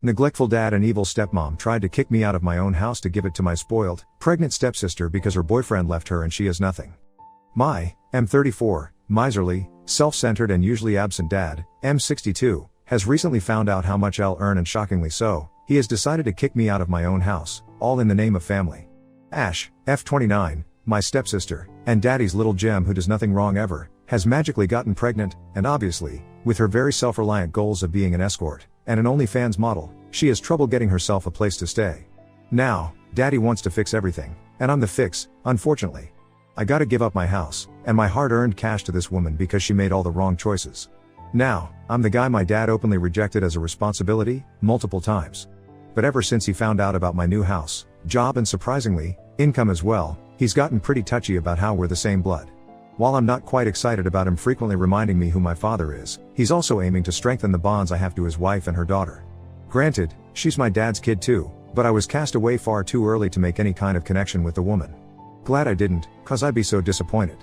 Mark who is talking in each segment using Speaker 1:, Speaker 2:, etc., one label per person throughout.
Speaker 1: Neglectful dad and evil stepmom tried to kick me out of my own house to give it to my spoiled, pregnant stepsister because her boyfriend left her and she has nothing. My M34, miserly, self-centered and usually absent dad, M62, has recently found out how much I'll earn, and shockingly so, he has decided to kick me out of my own house, all in the name of family. Ash, F29, my stepsister, and daddy's little gem who does nothing wrong ever, has magically gotten pregnant, and obviously, with her very self-reliant goals of being an escort, and an OnlyFans model, she has trouble getting herself a place to stay. Now, daddy wants to fix everything, and I'm the fix, unfortunately. I gotta give up my house, and my hard-earned cash to this woman because she made all the wrong choices. Now, I'm the guy my dad openly rejected as a responsibility, multiple times. But ever since he found out about my new house, job and surprisingly, income as well, he's gotten pretty touchy about how we're the same blood. While I'm not quite excited about him frequently reminding me who my father is, he's also aiming to strengthen the bonds I have to his wife and her daughter. Granted, she's my dad's kid too, but I was cast away far too early to make any kind of connection with the woman. Glad I didn't, cause I'd be so disappointed.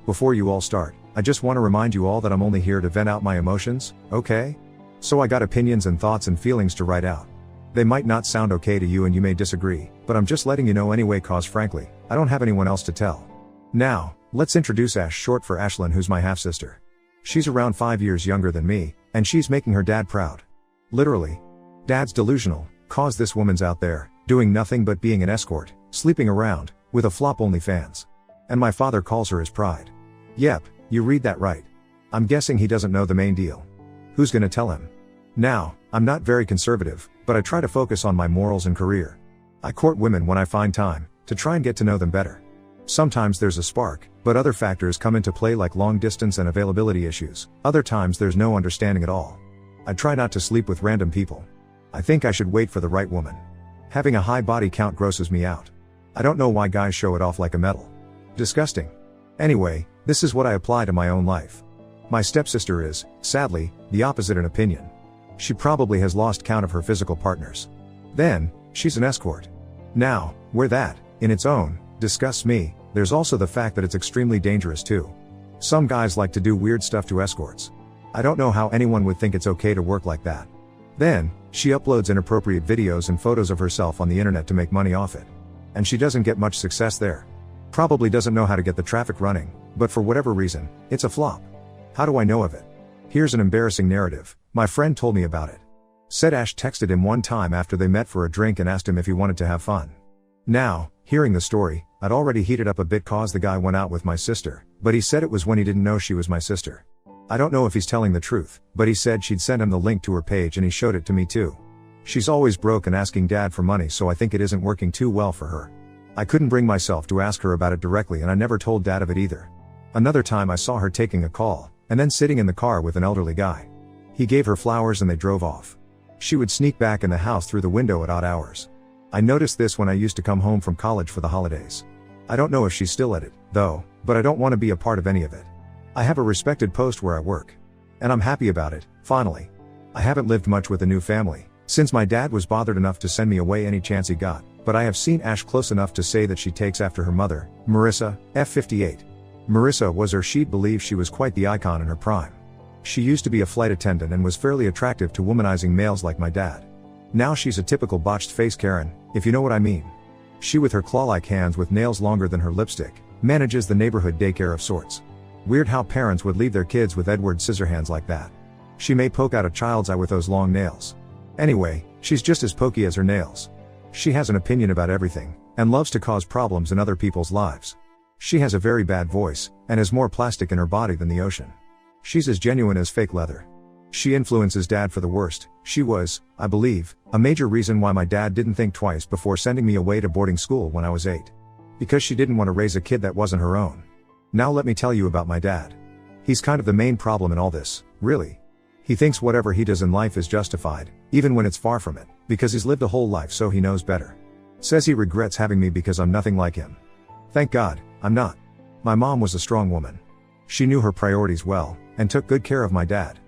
Speaker 1: Before you all start, I just want to remind you all that I'm only here to vent out my emotions, okay? So I got opinions and thoughts and feelings to write out. They might not sound okay to you and you may disagree, but I'm just letting you know anyway cause frankly, I don't have anyone else to tell. Now, let's introduce Ash, short for Ashlyn, who's my half-sister. She's around 5 years younger than me, and she's making her dad proud. Literally. Dad's delusional, cause this woman's out there, doing nothing but being an escort, sleeping around, with a flop OnlyFans. And my father calls her his pride. Yep, you read that right. I'm guessing he doesn't know the main deal. Who's gonna tell him? Now, I'm not very conservative, but I try to focus on my morals and career. I court women when I find time, to try and get to know them better. Sometimes there's a spark, but other factors come into play like long distance and availability issues. Other times there's no understanding at all. I try not to sleep with random people. I think I should wait for the right woman. Having a high body count grosses me out. I don't know why guys show it off like a medal. Disgusting. Anyway, this is what I apply to my own life. My stepsister is, sadly, the opposite in opinion. She probably has lost count of her physical partners. Then, she's an escort. Now, where that, in its own, disgusts me, there's also the fact that it's extremely dangerous too. Some guys like to do weird stuff to escorts. I don't know how anyone would think it's okay to work like that. Then, she uploads inappropriate videos and photos of herself on the internet to make money off it. And she doesn't get much success there. Probably doesn't know how to get the traffic running, but for whatever reason, it's a flop. How do I know of it? Here's an embarrassing narrative. My friend told me about it. Said Ash texted him one time after they met for a drink and asked him if he wanted to have fun. Now, hearing the story, I'd already heated up a bit cause the guy went out with my sister, but he said it was when he didn't know she was my sister. I don't know if he's telling the truth, but he said she'd sent him the link to her page and he showed it to me too. She's always broke and asking dad for money, so I think it isn't working too well for her. I couldn't bring myself to ask her about it directly and I never told dad of it either. Another time I saw her taking a call, and then sitting in the car with an elderly guy. He gave her flowers and they drove off. She would sneak back in the house through the window at odd hours. I noticed this when I used to come home from college for the holidays. I don't know if she's still at it, though, but I don't want to be a part of any of it. I have a respected post where I work. And I'm happy about it, finally. I haven't lived much with a new family, since my dad was bothered enough to send me away any chance he got, but I have seen Ash close enough to say that she takes after her mother, Marissa, F58. Marissa was, or she'd believe she was quite the icon in her prime. She used to be a flight attendant and was fairly attractive to womanizing males like my dad. Now she's a typical botched face Karen, if you know what I mean. She, with her claw-like hands with nails longer than her lipstick, manages the neighborhood daycare of sorts. Weird how parents would leave their kids with Edward Scissorhands like that. She may poke out a child's eye with those long nails. Anyway, she's just as pokey as her nails. She has an opinion about everything, and loves to cause problems in other people's lives. She has a very bad voice, and has more plastic in her body than the ocean. She's as genuine as fake leather. She influences dad for the worst. She was, I believe, a major reason why my dad didn't think twice before sending me away to boarding school when I was 8. Because she didn't want to raise a kid that wasn't her own. Now let me tell you about my dad. He's kind of the main problem in all this, really. He thinks whatever he does in life is justified, even when it's far from it, because he's lived a whole life so he knows better. Says he regrets having me because I'm nothing like him. Thank God, I'm not. My mom was a strong woman. She knew her priorities well, and took good care of my dad.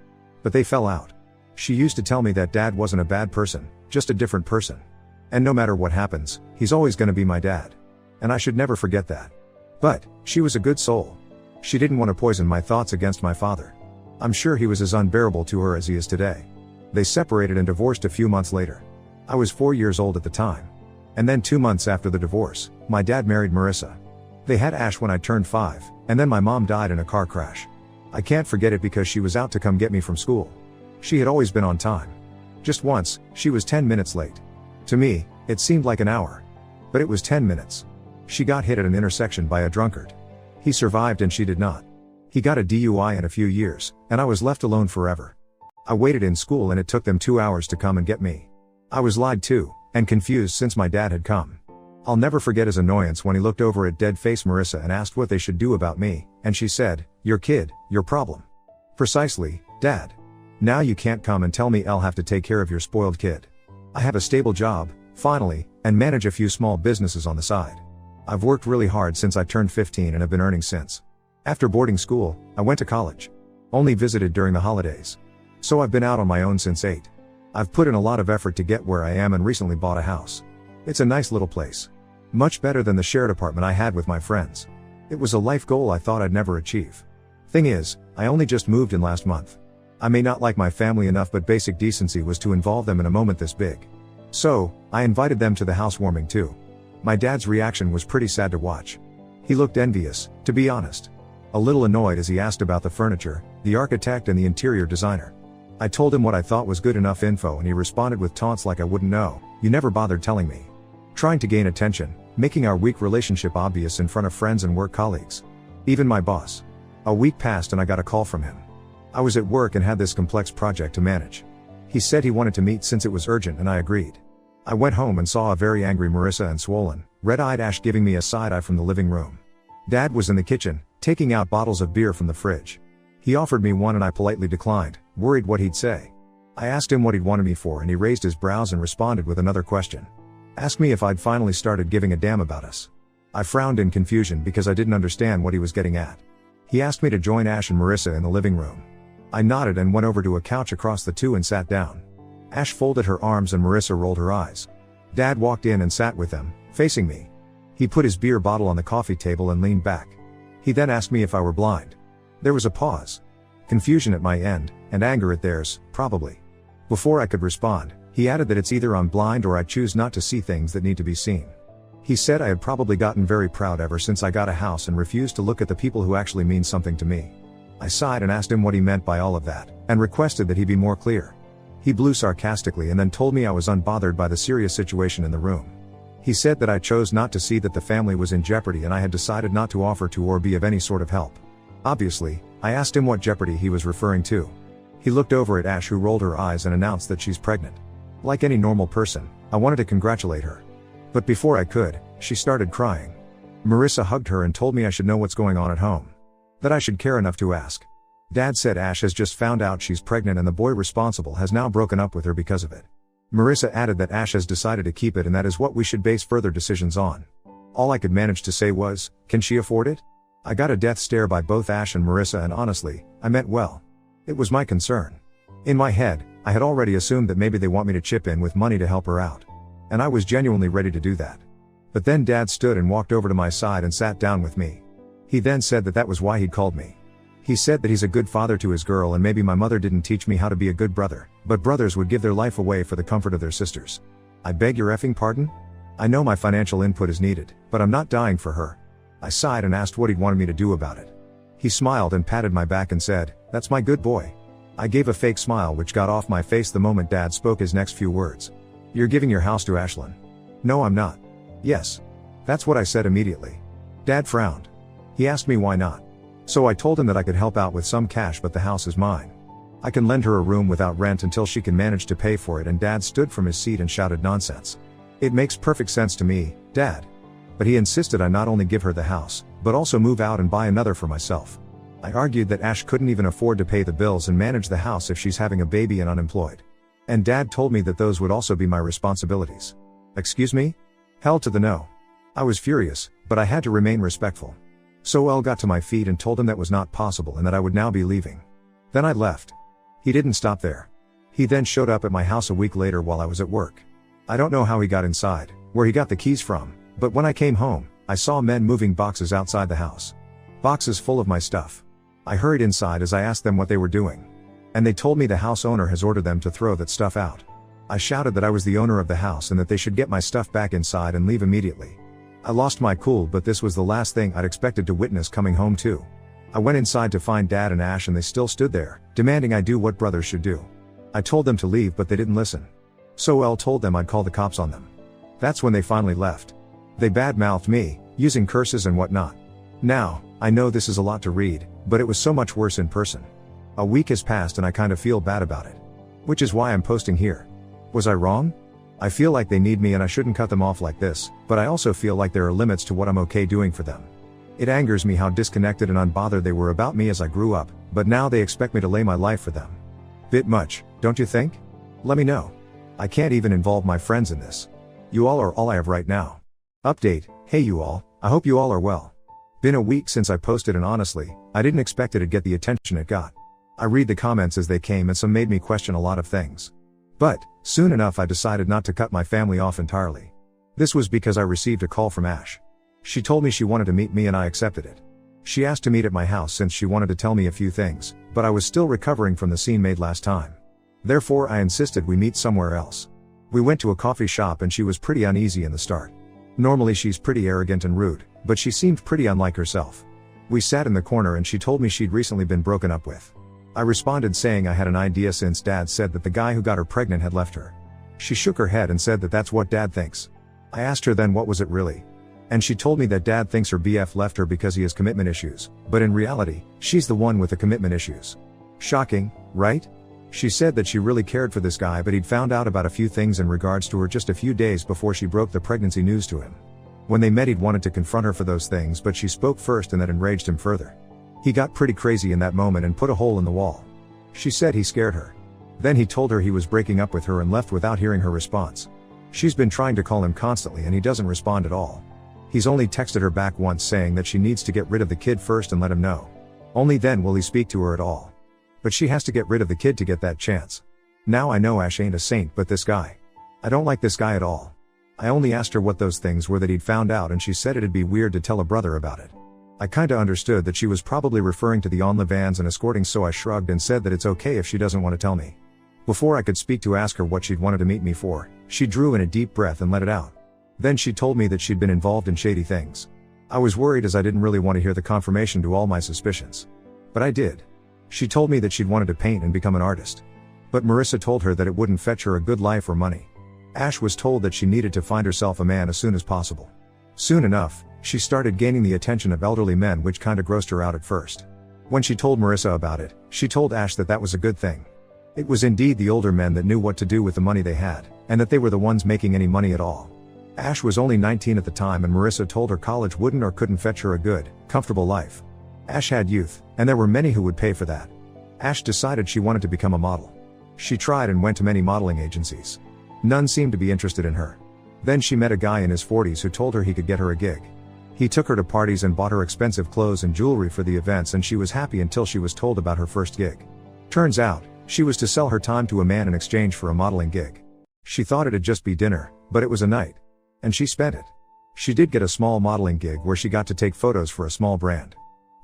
Speaker 1: But they fell out. She used to tell me that dad wasn't a bad person, just a different person. And no matter what happens, he's always gonna be my dad. And I should never forget that. But, she was a good soul. She didn't want to poison my thoughts against my father. I'm sure he was as unbearable to her as he is today. They separated and divorced a few months later. I was 4 years old at the time. And then 2 months after the divorce, my dad married Marissa. They had Ash when I turned 5, and then my mom died in a car crash. I can't forget it because she was out to come get me from school. She had always been on time. Just once, she was 10 minutes late. To me, it seemed like an hour. But it was 10 minutes. She got hit at an intersection by a drunkard. He survived and she did not. He got a DUI in a few years, and I was left alone forever. I waited in school and it took them 2 hours to come and get me. I was lied to, and confused since my dad had come. I'll never forget his annoyance when he looked over at dead-faced Marissa and asked what they should do about me, and she said, "Your kid, your problem." Precisely, Dad. Now you can't come and tell me I'll have to take care of your spoiled kid. I have a stable job, finally, and manage a few small businesses on the side. I've worked really hard since I turned 15 and have been earning since. After boarding school, I went to college. Only visited during the holidays. So I've been out on my own since 8. I've put in a lot of effort to get where I am and recently bought a house. It's a nice little place. Much better than the shared apartment I had with my friends. It was a life goal I thought I'd never achieve. Thing is, I only just moved in last month. I may not like my family enough, but basic decency was to involve them in a moment this big. So, I invited them to the housewarming too. My dad's reaction was pretty sad to watch. He looked envious, to be honest. A little annoyed as he asked about the furniture, the architect and the interior designer. I told him what I thought was good enough info and he responded with taunts like I wouldn't know, "You never bothered telling me." Trying to gain attention, making our weak relationship obvious in front of friends and work colleagues. Even my boss. A week passed and I got a call from him. I was at work and had this complex project to manage. He said he wanted to meet since it was urgent and I agreed. I went home and saw a very angry Marissa and swollen, red-eyed Ash giving me a side-eye from the living room. Dad was in the kitchen, taking out bottles of beer from the fridge. He offered me one and I politely declined, worried what he'd say. I asked him what he'd wanted me for and he raised his brows and responded with another question. Asked me if I'd finally started giving a damn about us. I frowned in confusion because I didn't understand what he was getting at. He asked me to join Ash and Marissa in the living room. I nodded and went over to a couch across the two and sat down. Ash folded her arms and Marissa rolled her eyes. Dad walked in and sat with them, facing me. He put his beer bottle on the coffee table and leaned back. He then asked me if I were blind. There was a pause. Confusion at my end, and anger at theirs, probably. Before I could respond, he added that it's either I'm blind or I choose not to see things that need to be seen. He said I had probably gotten very proud ever since I got a house and refused to look at the people who actually mean something to me. I sighed and asked him what he meant by all of that, and requested that he be more clear. He blew sarcastically and then told me I was unbothered by the serious situation in the room. He said that I chose not to see that the family was in jeopardy and I had decided not to offer to or be of any sort of help. Obviously, I asked him what jeopardy he was referring to. He looked over at Ash, who rolled her eyes and announced that she's pregnant. Like any normal person, I wanted to congratulate her. But before I could, she started crying. Marissa hugged her and told me I should know what's going on at home. That I should care enough to ask. Dad said Ash has just found out she's pregnant and the boy responsible has now broken up with her because of it. Marissa added that Ash has decided to keep it and that is what we should base further decisions on. All I could manage to say was, "Can she afford it?" I got a death stare by both Ash and Marissa and honestly, I meant well. It was my concern. In my head, I had already assumed that maybe they want me to chip in with money to help her out. And I was genuinely ready to do that. But then Dad stood and walked over to my side and sat down with me. He then said that was why he'd called me. He said that he's a good father to his girl and maybe my mother didn't teach me how to be a good brother, but brothers would give their life away for the comfort of their sisters. I beg your effing pardon? I know my financial input is needed, but I'm not dying for her. I sighed and asked what he'd wanted me to do about it. He smiled and patted my back and said, "That's my good boy." I gave a fake smile which got off my face the moment Dad spoke his next few words. "You're giving your house to Ashlyn." "No, I'm not." "Yes." That's what I said immediately. Dad frowned. He asked me why not. So I told him that I could help out with some cash, but the house is mine. I can lend her a room without rent until she can manage to pay for it, and Dad stood from his seat and shouted nonsense. "It makes perfect sense to me, Dad." But he insisted I not only give her the house, but also move out and buy another for myself. I argued that Ash couldn't even afford to pay the bills and manage the house if she's having a baby and unemployed. And Dad told me that those would also be my responsibilities. Excuse me? Hell to the no. I was furious, but I had to remain respectful. So I got to my feet and told him that was not possible and that I would now be leaving. Then I left. He didn't stop there. He then showed up at my house a week later while I was at work. I don't know how he got inside, where he got the keys from, but when I came home, I saw men moving boxes outside the house. Boxes full of my stuff. I hurried inside as I asked them what they were doing. And they told me the house owner has ordered them to throw that stuff out. I shouted that I was the owner of the house and that they should get my stuff back inside and leave immediately. I lost my cool, but this was the last thing I'd expected to witness coming home too. I went inside to find Dad and Ash and they still stood there, demanding I do what brothers should do. I told them to leave but they didn't listen. So Elle told them I'd call the cops on them. That's when they finally left. They bad-mouthed me, using curses and whatnot. Now, I know this is a lot to read, but it was so much worse in person. A week has passed and I kind of feel bad about it. Which is why I'm posting here. Was I wrong? I feel like they need me and I shouldn't cut them off like this, but I also feel like there are limits to what I'm okay doing for them. It angers me how disconnected and unbothered they were about me as I grew up, but now they expect me to lay my life for them. Bit much, don't you think? Let me know. I can't even involve my friends in this. You all are all I have right now. Update, hey you all, I hope you all are well. Been a week since I posted and honestly, I didn't expect it'd get the attention it got. I read the comments as they came and some made me question a lot of things. But, soon enough I decided not to cut my family off entirely. This was because I received a call from Ash. She told me she wanted to meet me and I accepted it. She asked to meet at my house since she wanted to tell me a few things, but I was still recovering from the scene made last time. Therefore I insisted we meet somewhere else. We went to a coffee shop and she was pretty uneasy in the start. Normally she's pretty arrogant and rude, but she seemed pretty unlike herself. We sat in the corner and she told me she'd recently been broken up with. I responded saying I had an idea since Dad said that the guy who got her pregnant had left her. She shook her head and said that that's what Dad thinks. I asked her then what was it really? And she told me that Dad thinks her BF left her because he has commitment issues, but in reality, she's the one with the commitment issues. Shocking, right? She said that she really cared for this guy but he'd found out about a few things in regards to her just a few days before she broke the pregnancy news to him. When they met he'd wanted to confront her for those things but she spoke first and that enraged him further. He got pretty crazy in that moment and put a hole in the wall. She said he scared her. Then he told her he was breaking up with her and left without hearing her response. She's been trying to call him constantly and he doesn't respond at all. He's only texted her back once saying that she needs to get rid of the kid first and let him know. Only then will he speak to her at all. But she has to get rid of the kid to get that chance. Now I know Ash ain't a saint but this guy. I don't like this guy at all. I only asked her what those things were that he'd found out and she said it'd be weird to tell a brother about it. I kinda understood that she was probably referring to the OnlyFans and escorting so I shrugged and said that it's okay if she doesn't want to tell me. Before I could speak to ask her what she'd wanted to meet me for, she drew in a deep breath and let it out. Then she told me that she'd been involved in shady things. I was worried as I didn't really want to hear the confirmation to all my suspicions. But I did. She told me that she'd wanted to paint and become an artist. But Marissa told her that it wouldn't fetch her a good life or money. Ash was told that she needed to find herself a man as soon as possible. Soon enough, she started gaining the attention of elderly men which kinda grossed her out at first. When she told Marissa about it, she told Ash that that was a good thing. It was indeed the older men that knew what to do with the money they had, and that they were the ones making any money at all. Ash was only 19 at the time and Marissa told her college wouldn't or couldn't fetch her a good, comfortable life. Ash had youth, and there were many who would pay for that. Ash decided she wanted to become a model. She tried and went to many modeling agencies. None seemed to be interested in her. Then she met a guy in his 40s who told her he could get her a gig. He took her to parties and bought her expensive clothes and jewelry for the events and she was happy until she was told about her first gig. Turns out, she was to sell her time to a man in exchange for a modeling gig. She thought it'd just be dinner, but it was a night. And she spent it. She did get a small modeling gig where she got to take photos for a small brand.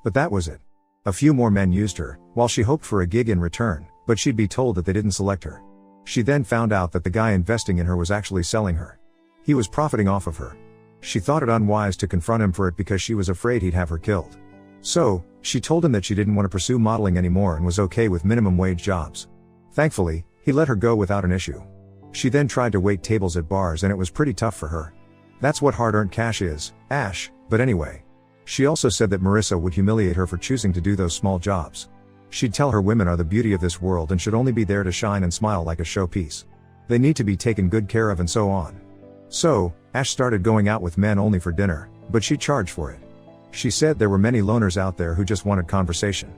Speaker 1: But that was it. A few more men used her, while she hoped for a gig in return, but she'd be told that they didn't select her. She then found out that the guy investing in her was actually selling her. He was profiting off of her. She thought it unwise to confront him for it because she was afraid he'd have her killed. So, she told him that she didn't want to pursue modeling anymore and was okay with minimum wage jobs. Thankfully, he let her go without an issue. She then tried to wait tables at bars and it was pretty tough for her. That's what hard-earned cash is, Ash, but anyway. She also said that Marissa would humiliate her for choosing to do those small jobs. She'd tell her women are the beauty of this world and should only be there to shine and smile like a showpiece. They need to be taken good care of and so on. So, Ash started going out with men only for dinner, but she charged for it. She said there were many loners out there who just wanted conversation.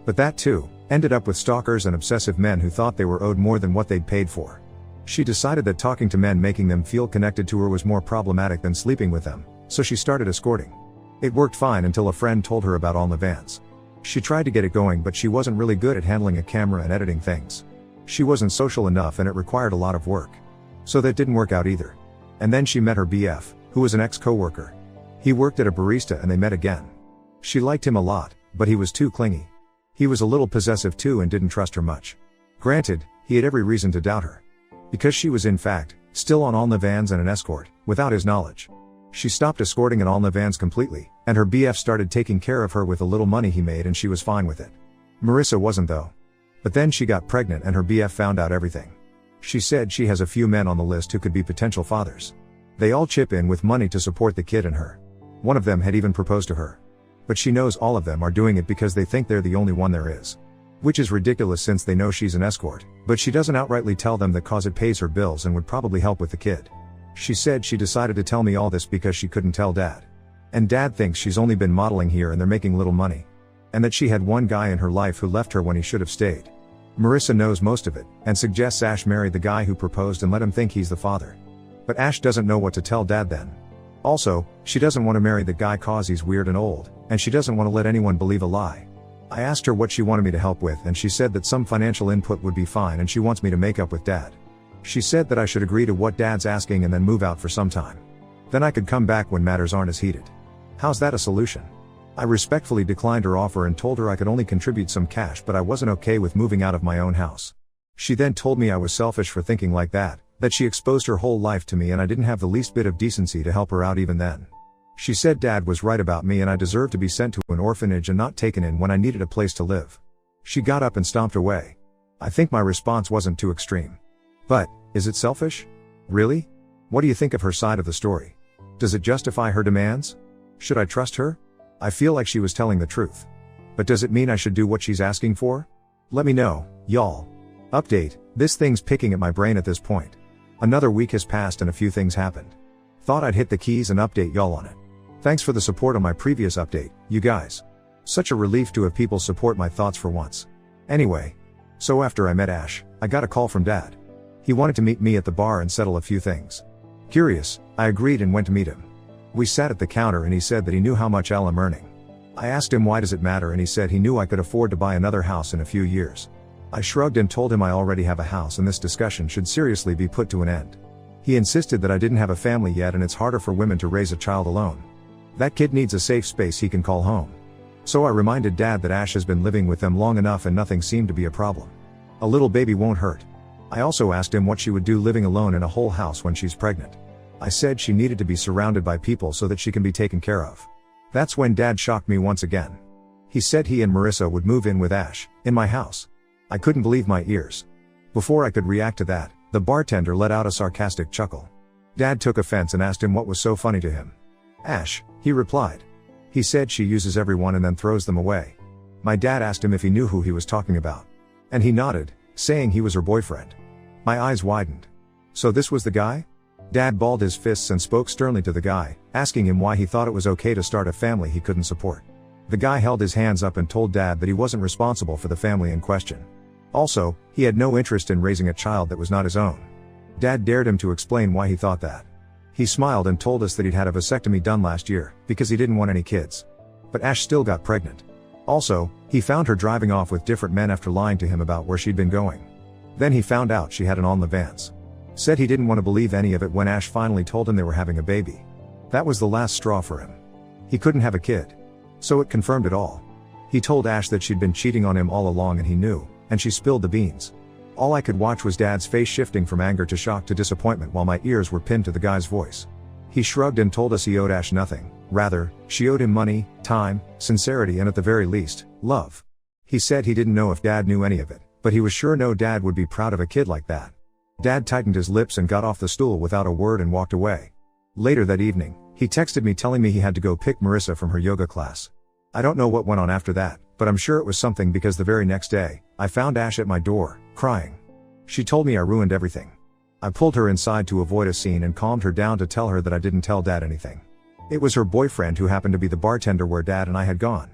Speaker 1: But that too, ended up with stalkers and obsessive men who thought they were owed more than what they'd paid for. She decided that talking to men making them feel connected to her was more problematic than sleeping with them, so she started escorting. It worked fine until a friend told her about OnlyFans. She tried to get it going but she wasn't really good at handling a camera and editing things. She wasn't social enough and it required a lot of work. So that didn't work out either. And then she met her BF, who was an ex-coworker. He worked at a barista and they met again. She liked him a lot, but he was too clingy. He was a little possessive too and didn't trust her much. Granted, he had every reason to doubt her. Because she was in fact, still on all vans and an escort, without his knowledge. She stopped escorting in all vans completely, and her BF started taking care of her with the little money he made and she was fine with it. Marissa wasn't though. But then she got pregnant and her BF found out everything. She said she has a few men on the list who could be potential fathers. They all chip in with money to support the kid and her. One of them had even proposed to her. But she knows all of them are doing it because they think they're the only one there is. Which is ridiculous since they know she's an escort, but she doesn't outrightly tell them that cause it pays her bills and would probably help with the kid. She said she decided to tell me all this because she couldn't tell dad. And dad thinks she's only been modeling here and they're making little money. And that she had one guy in her life who left her when he should have stayed. Marissa knows most of it, and suggests Ash marry the guy who proposed and let him think he's the father. But Ash doesn't know what to tell dad then. Also, she doesn't want to marry the guy cause he's weird and old, and she doesn't want to let anyone believe a lie. I asked her what she wanted me to help with and she said that some financial input would be fine and she wants me to make up with dad. She said that I should agree to what dad's asking and then move out for some time. Then I could come back when matters aren't as heated. How's that a solution? I respectfully declined her offer and told her I could only contribute some cash but I wasn't okay with moving out of my own house. She then told me I was selfish for thinking like that she exposed her whole life to me and I didn't have the least bit of decency to help her out even then. She said dad was right about me and I deserved to be sent to an orphanage and not taken in when I needed a place to live. She got up and stomped away. I think my response wasn't too extreme. But, is it selfish? Really? What do you think of her side of the story? Does it justify her demands? Should I trust her? I feel like she was telling the truth. But does it mean I should do what she's asking for? Let me know, y'all. Update, this thing's picking at my brain at this point. Another week has passed and a few things happened. Thought I'd hit the keys and update y'all on it. Thanks for the support on my previous update, you guys. Such a relief to have people support my thoughts for once. Anyway. So after I met Ash, I got a call from dad. He wanted to meet me at the bar and settle a few things. Curious, I agreed and went to meet him. We sat at the counter and he said that he knew how much I'm earning. I asked him why does it matter and he said he knew I could afford to buy another house in a few years. I shrugged and told him I already have a house and this discussion should seriously be put to an end. He insisted that I didn't have a family yet and it's harder for women to raise a child alone. That kid needs a safe space he can call home. So I reminded dad that Ash has been living with them long enough and nothing seemed to be a problem. A little baby won't hurt. I also asked him what she would do living alone in a whole house when she's pregnant. I said she needed to be surrounded by people so that she can be taken care of. That's when dad shocked me once again. He said he and Marissa would move in with Ash, in my house. I couldn't believe my ears. Before I could react to that, the bartender let out a sarcastic chuckle. Dad took offense and asked him what was so funny to him. Ash, he replied. He said she uses everyone and then throws them away. My dad asked him if he knew who he was talking about. And he nodded, saying he was her boyfriend. My eyes widened. So this was the guy? Dad balled his fists and spoke sternly to the guy, asking him why he thought it was okay to start a family he couldn't support. The guy held his hands up and told dad that he wasn't responsible for the family in question. Also, he had no interest in raising a child that was not his own. Dad dared him to explain why he thought that. He smiled and told us that he'd had a vasectomy done last year, because he didn't want any kids. But Ash still got pregnant. Also, he found her driving off with different men after lying to him about where she'd been going. Then he found out she had an on the vans. Said he didn't want to believe any of it when Ash finally told him they were having a baby. That was the last straw for him. He couldn't have a kid. So it confirmed it all. He told Ash that she'd been cheating on him all along and he knew, and she spilled the beans. All I could watch was Dad's face shifting from anger to shock to disappointment while my ears were pinned to the guy's voice. He shrugged and told us he owed Ash nothing, rather, she owed him money, time, sincerity and at the very least, love. He said he didn't know if Dad knew any of it, but he was sure no dad would be proud of a kid like that. Dad tightened his lips and got off the stool without a word and walked away. Later that evening, he texted me telling me he had to go pick Marissa from her yoga class. I don't know what went on after that, but I'm sure it was something because the very next day, I found Ash at my door, crying. She told me I ruined everything. I pulled her inside to avoid a scene and calmed her down to tell her that I didn't tell Dad anything. It was her boyfriend who happened to be the bartender where Dad and I had gone.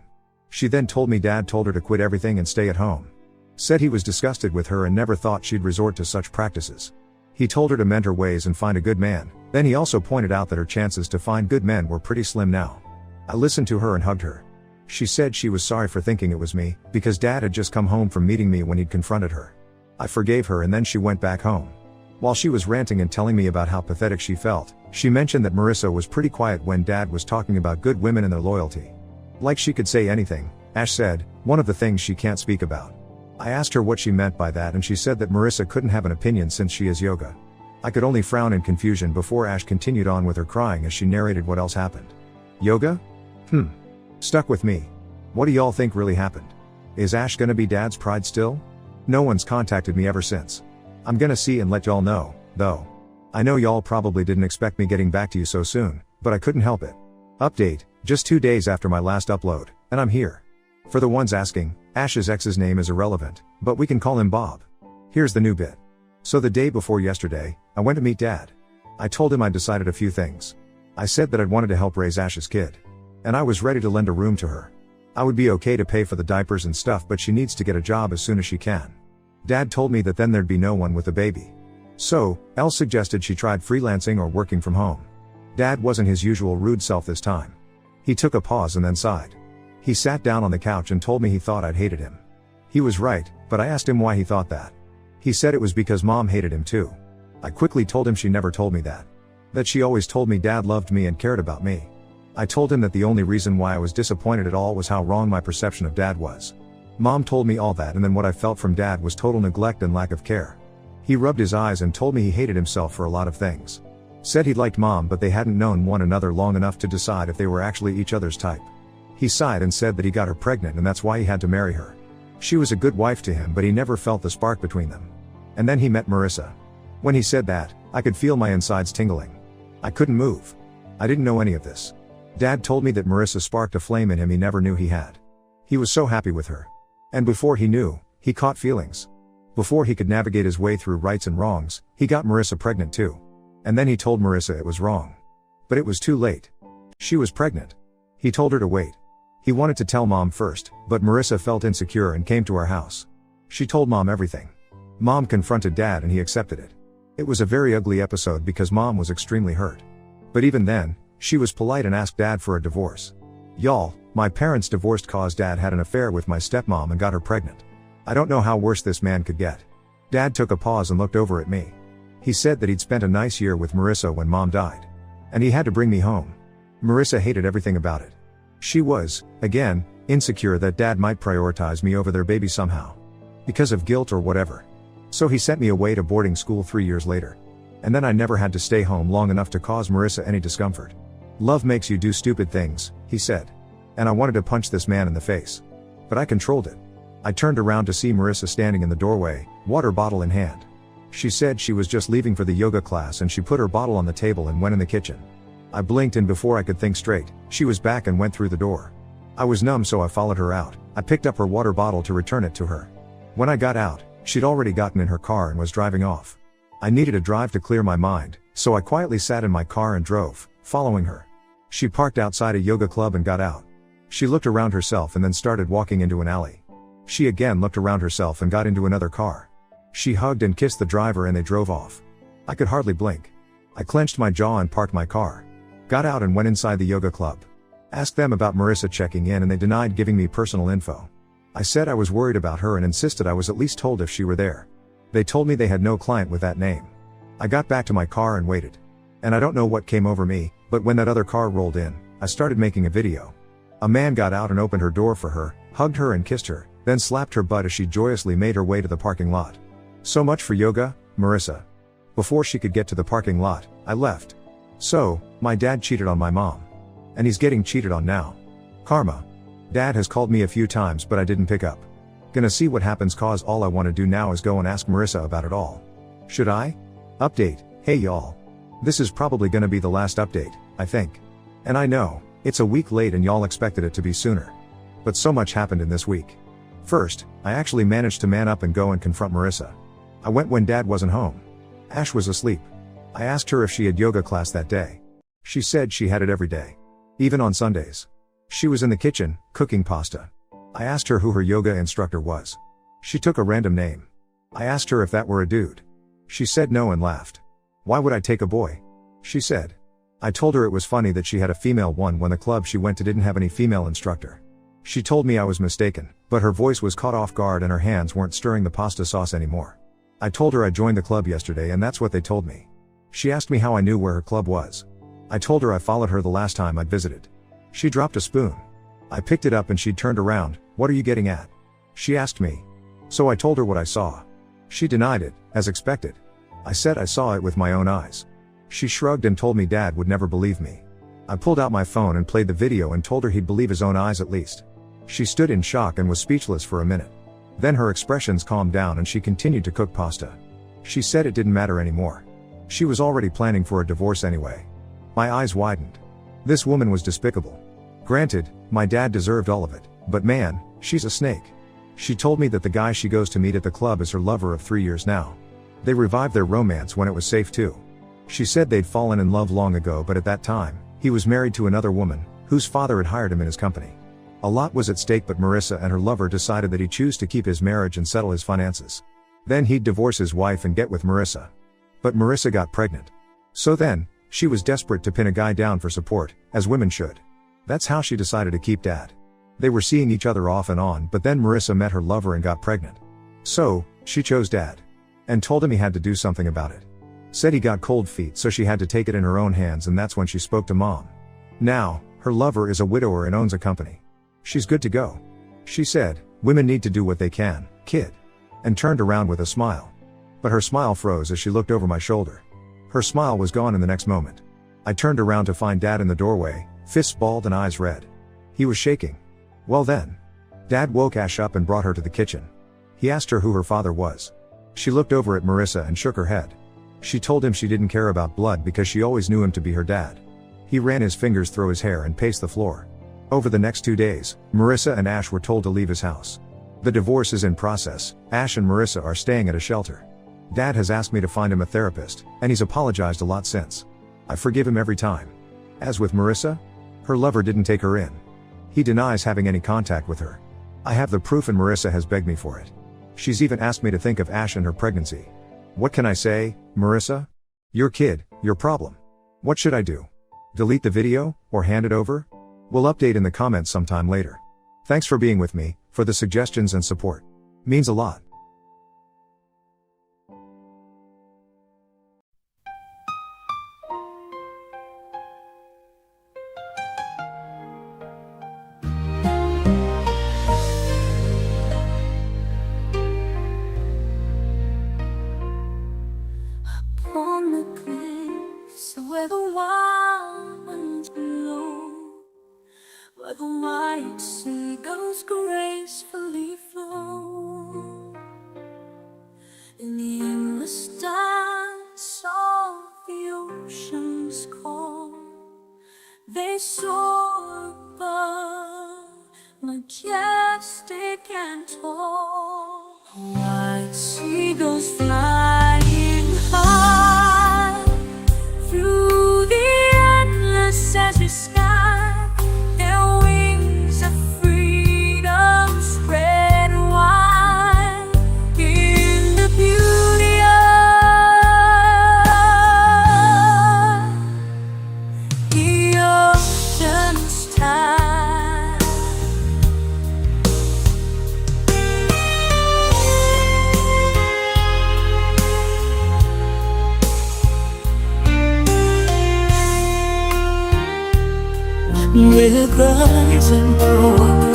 Speaker 1: She then told me Dad told her to quit everything and stay at home. Said he was disgusted with her and never thought she'd resort to such practices. He told her to mend her ways and find a good man, then he also pointed out that her chances to find good men were pretty slim now. I listened to her and hugged her. She said she was sorry for thinking it was me, because Dad had just come home from meeting me when he'd confronted her. I forgave her and then she went back home. While she was ranting and telling me about how pathetic she felt, she mentioned that Marissa was pretty quiet when Dad was talking about good women and their loyalty. Like she could say anything, Ash said, one of the things she can't speak about. I asked her what she meant by that and she said that Marissa couldn't have an opinion since she is yoga. I could only frown in confusion before Ash continued on with her crying as she narrated what else happened. Yoga? Stuck with me. What do y'all think really happened? Is Ash gonna be Dad's pride still? No one's contacted me ever since. I'm gonna see and let y'all know, though. I know y'all probably didn't expect me getting back to you so soon, but I couldn't help it. Update, just 2 days after my last upload, and I'm here. For the ones asking, Ash's ex's name is irrelevant, but we can call him Bob. Here's the new bit. So the day before yesterday, I went to meet Dad. I told him I'd decided a few things. I said that I'd wanted to help raise Ash's kid. And I was ready to lend a room to her. I would be okay to pay for the diapers and stuff, but she needs to get a job as soon as she can. Dad told me that then there'd be no one with a baby. So, Elle suggested she tried freelancing or working from home. Dad wasn't his usual rude self this time. He took a pause and then sighed. He sat down on the couch and told me he thought I'd hated him. He was right, but I asked him why he thought that. He said it was because Mom hated him too. I quickly told him she never told me that. That she always told me Dad loved me and cared about me. I told him that the only reason why I was disappointed at all was how wrong my perception of Dad was. Mom told me all that and then what I felt from Dad was total neglect and lack of care. He rubbed his eyes and told me he hated himself for a lot of things. Said he liked Mom but they hadn't known one another long enough to decide if they were actually each other's type. He sighed and said that he got her pregnant and that's why he had to marry her. She was a good wife to him but he never felt the spark between them. And then he met Marissa. When he said that, I could feel my insides tingling. I couldn't move. I didn't know any of this. Dad told me that Marissa sparked a flame in him he never knew he had. He was so happy with her. And before he knew, he caught feelings. Before he could navigate his way through rights and wrongs, he got Marissa pregnant too. And then he told Marissa it was wrong. But it was too late. She was pregnant. He told her to wait. He wanted to tell Mom first, but Marissa felt insecure and came to our house. She told Mom everything. Mom confronted Dad and he accepted it. It was a very ugly episode because Mom was extremely hurt. But even then, she was polite and asked Dad for a divorce. Y'all, my parents divorced cause Dad had an affair with my stepmom and got her pregnant. I don't know how worse this man could get. Dad took a pause and looked over at me. He said that he'd spent a nice year with Marissa when Mom died. And he had to bring me home. Marissa hated everything about it. She was, again, insecure that Dad might prioritize me over their baby somehow. Because of guilt or whatever. So he sent me away to boarding school 3 years later. And then I never had to stay home long enough to cause Marissa any discomfort. Love makes you do stupid things, he said. And I wanted to punch this man in the face. But I controlled it. I turned around to see Marissa standing in the doorway, water bottle in hand. She said she was just leaving for the yoga class and she put her bottle on the table and went in the kitchen. I blinked and before I could think straight, she was back and went through the door. I was numb so I followed her out. I picked up her water bottle to return it to her. When I got out, she'd already gotten in her car and was driving off. I needed a drive to clear my mind, so I quietly sat in my car and drove, following her. She parked outside a yoga club and got out. She looked around herself and then started walking into an alley. She again looked around herself and got into another car. She hugged and kissed the driver and they drove off. I could hardly blink. I clenched my jaw and parked my car. Got out and went inside the yoga club. Asked them about Marissa checking in and they denied giving me personal info. I said I was worried about her and insisted I was at least told if she were there. They told me they had no client with that name. I got back to my car and waited. And I don't know what came over me, but when that other car rolled in, I started making a video. A man got out and opened her door for her, hugged her and kissed her, then slapped her butt as she joyously made her way to the parking lot. So much for yoga, Marissa. Before she could get to the parking lot, I left. So, my dad cheated on my mom. And he's getting cheated on now. Karma. Dad has called me a few times but I didn't pick up. Gonna see what happens cause all I wanna do now is go and ask Marissa about it all. Should I? Update, hey y'all. This is probably gonna be the last update, I think. And I know, it's a week late and y'all expected it to be sooner. But so much happened in this week. First, I actually managed to man up and go and confront Marissa. I went when Dad wasn't home. Ash was asleep. I asked her if she had yoga class that day. She said she had it every day. Even on Sundays. She was in the kitchen, cooking pasta. I asked her who her yoga instructor was. She took a random name. I asked her if that were a dude. She said no and laughed. Why would I take a boy? She said. I told her it was funny that she had a female one when the club she went to didn't have any female instructor. She told me I was mistaken, but her voice was caught off guard and her hands weren't stirring the pasta sauce anymore. I told her I joined the club yesterday and that's what they told me. She asked me how I knew where her club was. I told her I followed her the last time I'd visited. She dropped a spoon. I picked it up and she'd turned around. "What are you getting at?" she asked me. So I told her what I saw. She denied it, as expected. I said I saw it with my own eyes. She shrugged and told me Dad would never believe me. I pulled out my phone and played the video and told her he'd believe his own eyes at least. She stood in shock and was speechless for a minute. Then her expressions calmed down and she continued to cook pasta. She said it didn't matter anymore. She was already planning for a divorce anyway. My eyes widened. This woman was despicable. Granted, my dad deserved all of it, but man, she's a snake. She told me that the guy she goes to meet at the club is her lover of 3 years now. They revived their romance when it was safe too. She said they'd fallen in love long ago, but at that time, he was married to another woman, whose father had hired him in his company. A lot was at stake, but Marissa and her lover decided that he'd choose to keep his marriage and settle his finances. Then he'd divorce his wife and get with Marissa. But Marissa got pregnant. So then, she was desperate to pin a guy down for support, as women should. That's how she decided to keep Dad. They were seeing each other off and on, but then Marissa met her lover and got pregnant. So, she chose Dad. And told him he had to do something about it. Said he got cold feet, so she had to take it in her own hands, and that's when she spoke to Mom. Now, her lover is a widower and owns a company. She's good to go. She said, "Women need to do what they can, kid." And turned around with a smile. But her smile froze as she looked over my shoulder. Her smile was gone in the next moment. I turned around to find Dad in the doorway, fists balled and eyes red. He was shaking. Well then. Dad woke Ash up and brought her to the kitchen. He asked her who her father was. She looked over at Marissa and shook her head. She told him she didn't care about blood because she always knew him to be her dad. He ran his fingers through his hair and paced the floor. Over the next 2 days, Marissa and Ash were told to leave his house. The divorce is in process. Ash and Marissa are staying at a shelter. Dad has asked me to find him a therapist, and he's apologized a lot since. I forgive him every time. As with Marissa, her lover didn't take her in. He denies having any contact with her. I have the proof and Marissa has begged me for it. She's even asked me to think of Ash and her pregnancy. What can I say, Marissa? Your kid, your problem. What should I do? Delete the video, or hand it over? We'll update in the comments sometime later. Thanks for being with me, for the suggestions and support. Means a lot.
Speaker 2: On the cliffs where the wild winds blow, where the white seagulls gracefully flow, in the endless dance of the ocean's call, they soar above, majestic and tall. White seagulls flying high through the endless azure sky, their wings of freedom spread wide in the beauty of the ocean's tide. With rise and roar,